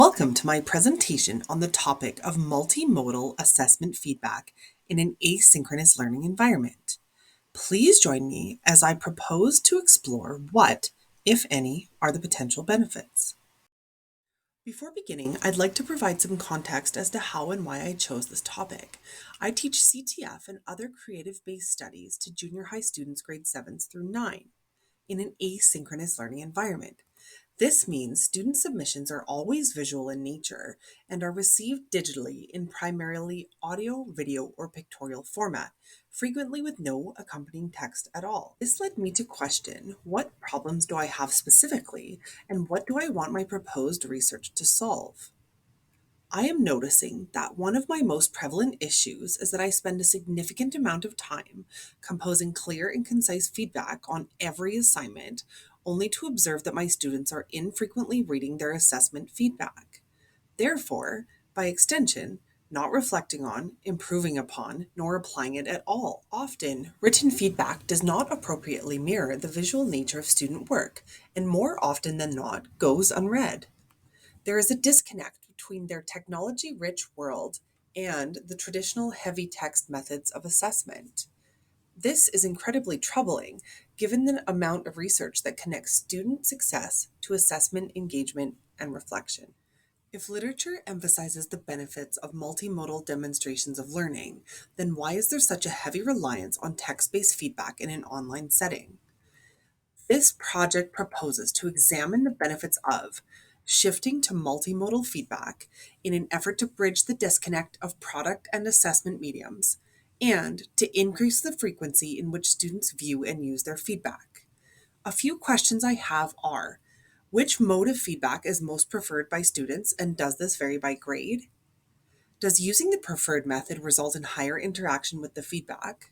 Welcome to my presentation on the topic of multimodal assessment feedback in an asynchronous learning environment. Please join me as I propose to explore what, if any, are the potential benefits. Before beginning, I'd like to provide some context as to how and why I chose this topic. I teach CTF and other creative-based studies to junior high students grades 7s through 9 in an asynchronous learning environment. This means student submissions are always visual in nature and are received digitally in primarily audio, video, or pictorial format, frequently with no accompanying text at all. This led me to question, what problems do I have specifically, and what do I want my proposed research to solve? I am noticing that one of my most prevalent issues is that I spend a significant amount of time composing clear and concise feedback on every assignment, only to observe that my students are infrequently reading their assessment feedback. Therefore, by extension, not reflecting on, improving upon, nor applying it at all. Often, written feedback does not appropriately mirror the visual nature of student work, and more often than not, goes unread. There is a disconnect between their technology rich world and the traditional heavy text methods of assessment. This is incredibly troubling given the amount of research that connects student success to assessment, engagement, and reflection. If literature emphasizes the benefits of multimodal demonstrations of learning, then why is there such a heavy reliance on text based feedback in an online setting? This project proposes to examine the benefits of shifting to multimodal feedback in an effort to bridge the disconnect of product and assessment mediums, and to increase the frequency in which students view and use their feedback. A few questions I have are: which mode of feedback is most preferred by students, and does this vary by grade? Does using the preferred method result in higher interaction with the feedback?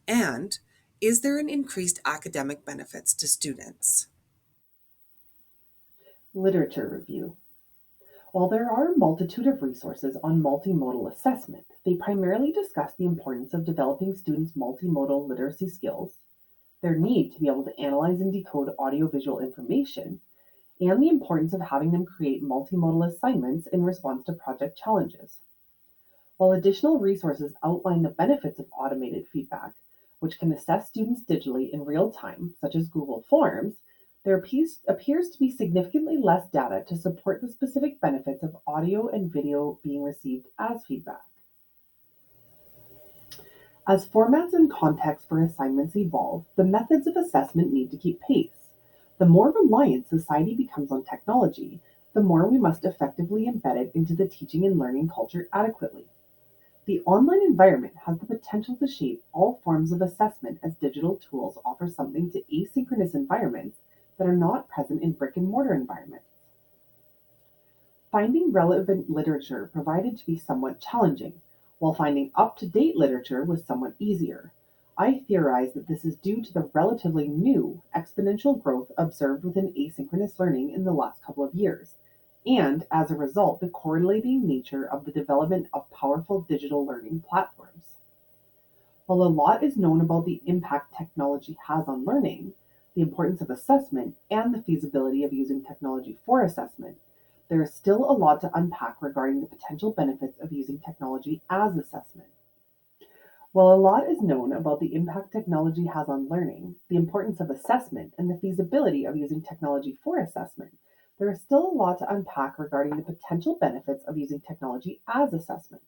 And is there an increased academic benefits to students? Literature review. While there are a multitude of resources on multimodal assessment, they primarily discuss the importance of developing students' multimodal literacy skills, their need to be able to analyze and decode audiovisual information, and the importance of having them create multimodal assignments in response to project challenges. While additional resources outline the benefits of automated feedback, which can assess students digitally in real time, such as Google Forms, there appears to be significantly less data to support the specific benefits of audio and video being received as feedback. As formats and context for assignments evolve, the methods of assessment need to keep pace. The more reliant society becomes on technology, the more we must effectively embed it into the teaching and learning culture adequately. The online environment has the potential to shape all forms of assessment as digital tools offer something to asynchronous environments that are not present in brick and mortar environments. Finding relevant literature provided to be somewhat challenging, while finding up to date literature was somewhat easier. I theorize that this is due to the relatively new exponential growth observed within asynchronous learning in the last couple of years, and as a result, the correlating nature of the development of powerful digital learning platforms. While a lot is known about the impact technology has on learning, the importance of assessment, and the feasibility of using technology for assessment, there is still a lot to unpack regarding the potential benefits of using technology as assessment. While a lot is known about the impact technology has on learning, the importance of assessment, and the feasibility of using technology for assessment, there is still a lot to unpack regarding the potential benefits of using technology as assessment.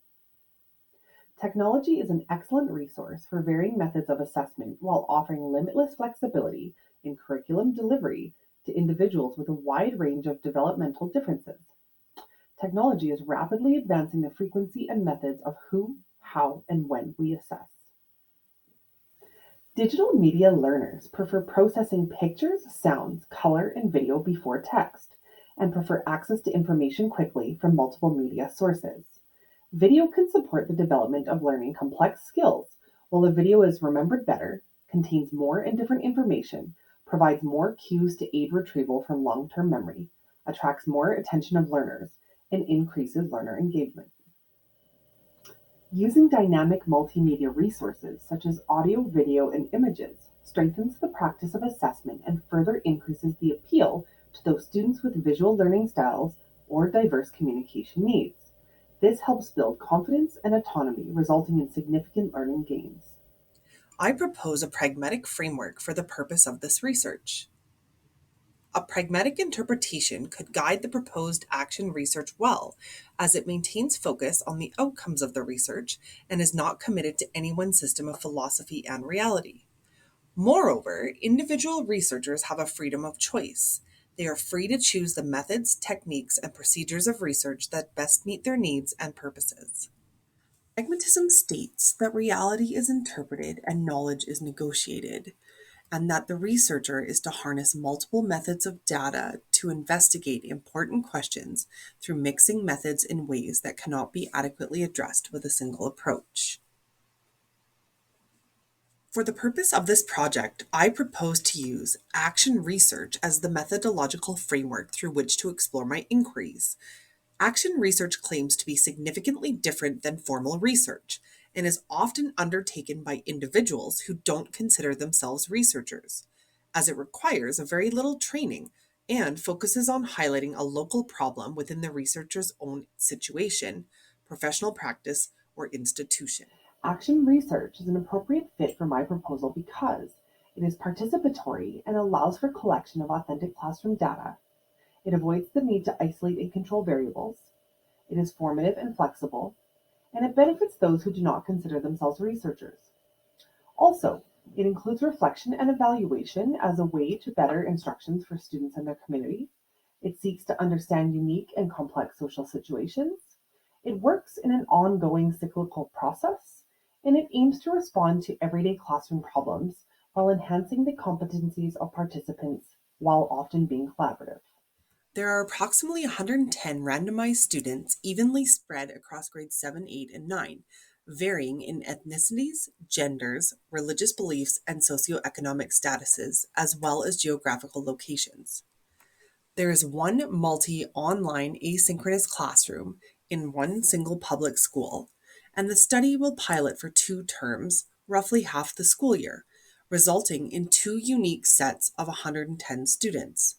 Technology is an excellent resource for varying methods of assessment while offering limitless flexibility in curriculum delivery to individuals with a wide range of developmental differences. Technology is rapidly advancing the frequency and methods of who, how, and when we assess. Digital media learners prefer processing pictures, sounds, color, and video before text, and prefer access to information quickly from multiple media sources. Video can support the development of learning complex skills, while a video is remembered better, contains more and different information, provides more cues to aid retrieval from long term memory, attracts more attention of learners, and increases learner engagement. Using dynamic multimedia resources such as audio, video, and images strengthens the practice of assessment and further increases the appeal to those students with visual learning styles or diverse communication needs. This helps build confidence and autonomy, resulting in significant learning gains. I propose a pragmatic framework for the purpose of this research. A pragmatic interpretation could guide the proposed action research well, as it maintains focus on the outcomes of the research and is not committed to any one system of philosophy and reality. Moreover, individual researchers have a freedom of choice. They are free to choose the methods, techniques, and procedures of research that best meet their needs and purposes. Pragmatism states that reality is interpreted and knowledge is negotiated, and that the researcher is to harness multiple methods of data to investigate important questions through mixing methods in ways that cannot be adequately addressed with a single approach. For the purpose of this project, I propose to use action research as the methodological framework through which to explore my inquiries. Action research claims to be significantly different than formal research and is often undertaken by individuals who don't consider themselves researchers, as it requires a very little training and focuses on highlighting a local problem within the researcher's own situation, professional practice, or institution. Action research is an appropriate fit for my proposal because it is participatory and allows for collection of authentic classroom data. It avoids the need to isolate and control variables. It is formative and flexible, and it benefits those who do not consider themselves researchers. Also, it includes reflection and evaluation as a way to better instructions for students and their community. It seeks to understand unique and complex social situations. It works in an ongoing cyclical process, and it aims to respond to everyday classroom problems while enhancing the competencies of participants while often being collaborative. There are approximately 110 randomized students evenly spread across grades 7, 8, and 9, varying in ethnicities, genders, religious beliefs, and socioeconomic statuses, as well as geographical locations. There is one multi-online asynchronous classroom in one single public school, and the study will pilot for 2 terms, roughly half the school year, resulting in 2 unique sets of 110 students.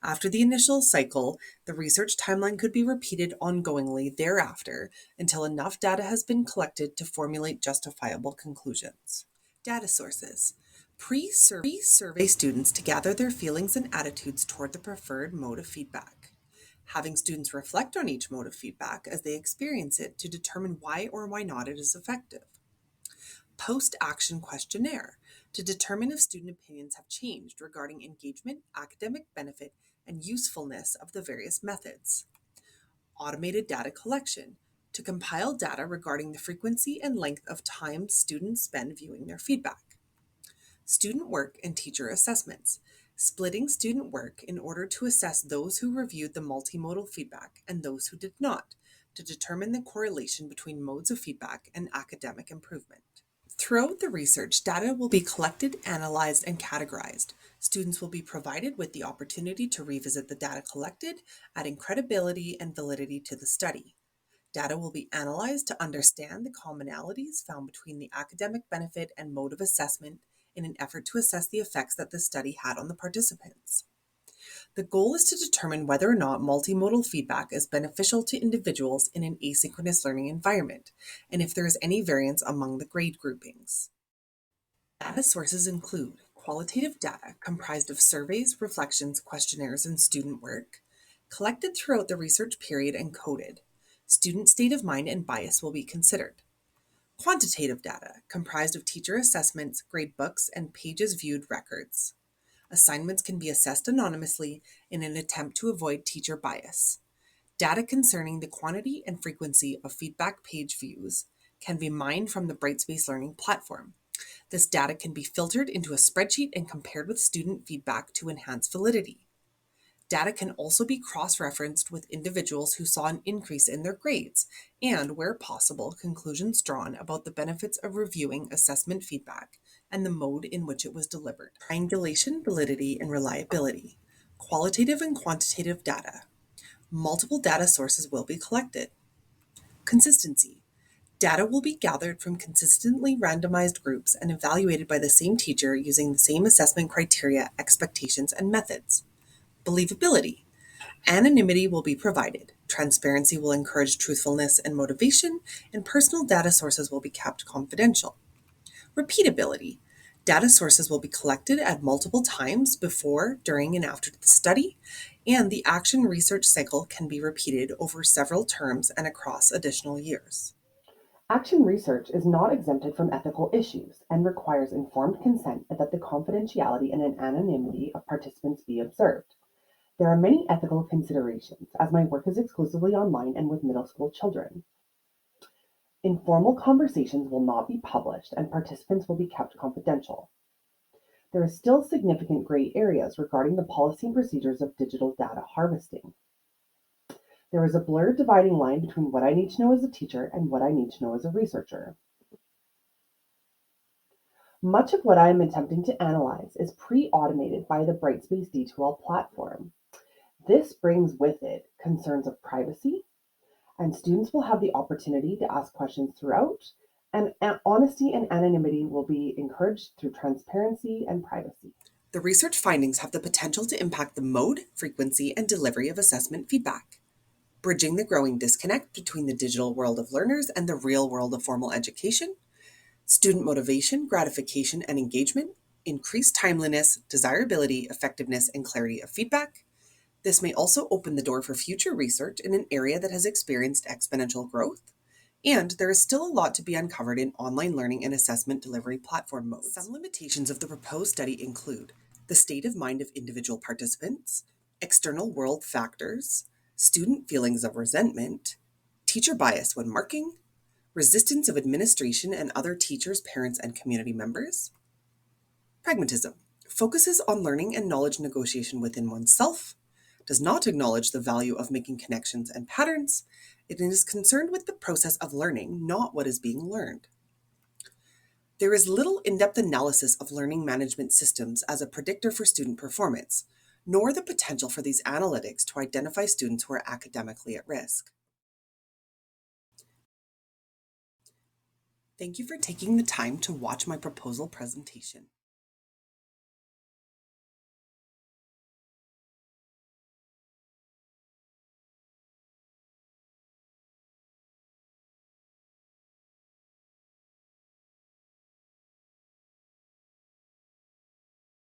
After the initial cycle, the research timeline could be repeated ongoingly thereafter until enough data has been collected to formulate justifiable conclusions. Data sources. Pre-survey students to gather their feelings and attitudes toward the preferred mode of feedback. Having students reflect on each mode of feedback as they experience it to determine why or why not it is effective. Post-action questionnaire to determine if student opinions have changed regarding engagement, academic benefit, and usefulness of the various methods. Automated data collection to compile data regarding the frequency and length of time students spend viewing their feedback. Student work and teacher assessments, splitting student work in order to assess those who reviewed the multimodal feedback and those who did not, to determine the correlation between modes of feedback and academic improvement. Throughout the research, data will be collected, analyzed, and categorized. Students will be provided with the opportunity to revisit the data collected, adding credibility and validity to the study. Data will be analyzed to understand the commonalities found between the academic benefit and mode of assessment in an effort to assess the effects that the study had on the participants. The goal is to determine whether or not multimodal feedback is beneficial to individuals in an asynchronous learning environment, and if there is any variance among the grade groupings. Data sources include qualitative data comprised of surveys, reflections, questionnaires, and student work, collected throughout the research period and coded. Student state of mind and bias will be considered. Quantitative data comprised of teacher assessments, grade books, and pages viewed records. Assignments can be assessed anonymously in an attempt to avoid teacher bias. Data concerning the quantity and frequency of feedback page views can be mined from the Brightspace Learning platform. This data can be filtered into a spreadsheet and compared with student feedback to enhance validity. Data can also be cross-referenced with individuals who saw an increase in their grades and, where possible, conclusions drawn about the benefits of reviewing assessment feedback and the mode in which it was delivered. Triangulation, validity, and reliability. Qualitative and quantitative data. Multiple data sources will be collected. Consistency. Data will be gathered from consistently randomized groups and evaluated by the same teacher using the same assessment criteria, expectations, and methods. Believability. Anonymity will be provided. Transparency will encourage truthfulness and motivation, and personal data sources will be kept confidential. Repeatability. Data sources will be collected at multiple times before, during, and after the study, and the action research cycle can be repeated over several terms and across additional years. Action research is not exempted from ethical issues and requires informed consent that the confidentiality and anonymity of participants be observed. There are many ethical considerations, as my work is exclusively online and with middle school children. Informal conversations will not be published and participants will be kept confidential. There is still significant gray areas regarding the policy and procedures of digital data harvesting. There is a blurred dividing line between what I need to know as a teacher and what I need to know as a researcher. Much of what I am attempting to analyze is pre-automated by the Brightspace D2L platform. This brings with it concerns of privacy, and students will have the opportunity to ask questions throughout, and honesty and anonymity will be encouraged through transparency and privacy. The research findings have the potential to impact the mode, frequency, and delivery of assessment feedback, bridging the growing disconnect between the digital world of learners and the real world of formal education, student motivation, gratification, and engagement, increased timeliness, desirability, effectiveness, and clarity of feedback. This may also open the door for future research in an area that has experienced exponential growth, and there is still a lot to be uncovered in online learning and assessment delivery platform modes. Some limitations of the proposed study include the state of mind of individual participants, external world factors, student feelings of resentment, teacher bias when marking, resistance of administration and other teachers, parents, and community members. Pragmatism focuses on learning and knowledge negotiation within oneself, does not acknowledge the value of making connections and patterns. It is concerned with the process of learning, not what is being learned. There is little in-depth analysis of learning management systems as a predictor for student performance, nor the potential for these analytics to identify students who are academically at risk. Thank you for taking the time to watch my proposal presentation.